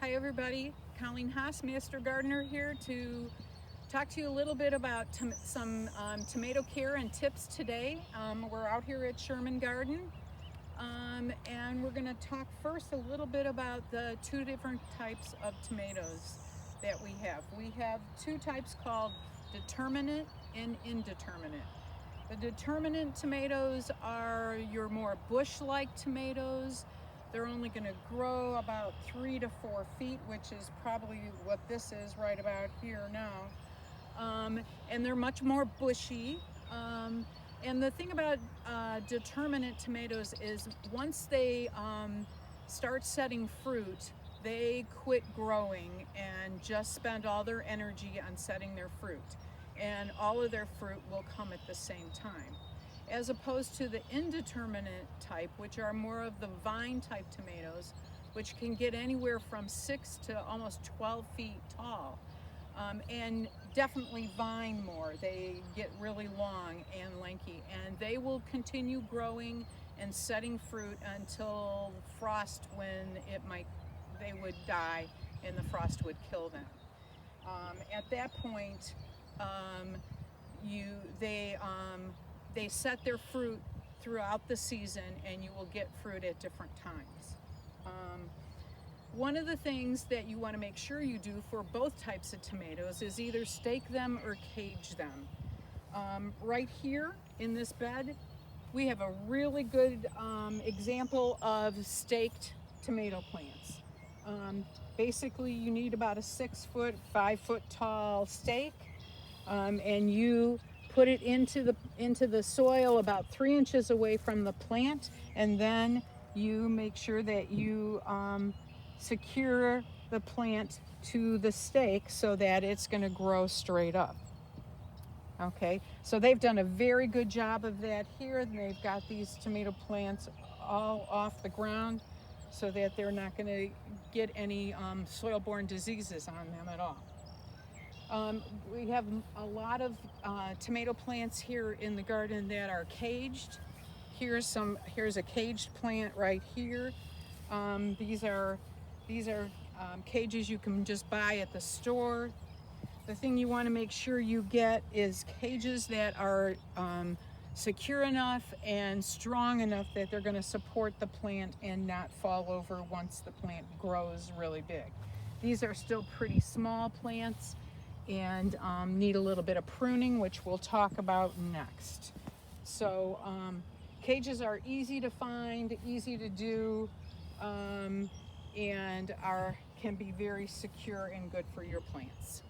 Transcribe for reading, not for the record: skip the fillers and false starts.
Hi everybody, Colleen Haas, Master Gardener here to talk to you a little bit about some tomato care and tips today. We're out here at Sherman Garden and we're going to talk first a little bit about the two different types of tomatoes that we have. We have two types called determinate and indeterminate. The determinate tomatoes are your more bush-like tomatoes. They're only going to grow about 3 to 4 feet, which is probably what this is right about here now. And they're much more bushy. And the thing about determinate tomatoes is once they start setting fruit, they quit growing and just spend all their energy on setting their fruit. And all of their fruit will come at the same time. As opposed to the indeterminate type, which are more of the vine type tomatoes, which can get anywhere from 6 to almost 12 feet tall. And definitely vine more. They get really long and lanky, and they will continue growing and setting fruit until frost, when they would die and the frost would kill them. At that point, they set their fruit throughout the season, and you will get fruit at different times. One of the things that you want to make sure you do for both types of tomatoes is either stake them or cage them. Right here in this bed, we have a really good example of staked tomato plants. Basically, you need about a 6 foot, 5 foot tall stake, and you put it into the soil about 3 inches away from the plant, and then you make sure that you secure the plant to the stake so that it's going to grow straight up. Okay, so they've done a very good job of that here, and they've got these tomato plants all off the ground so that they're not going to get any soil-borne diseases on them at all. We have a lot of tomato plants here in the garden that are caged. Here's a caged plant right here. These are cages you can just buy at the store. The thing you want to make sure you get is cages that are secure enough and strong enough that they're going to support the plant and not fall over once the plant grows really big. These are still pretty small plants and need a little bit of pruning, which we'll talk about next. So cages are easy to find, easy to do, and can be very secure and good for your plants.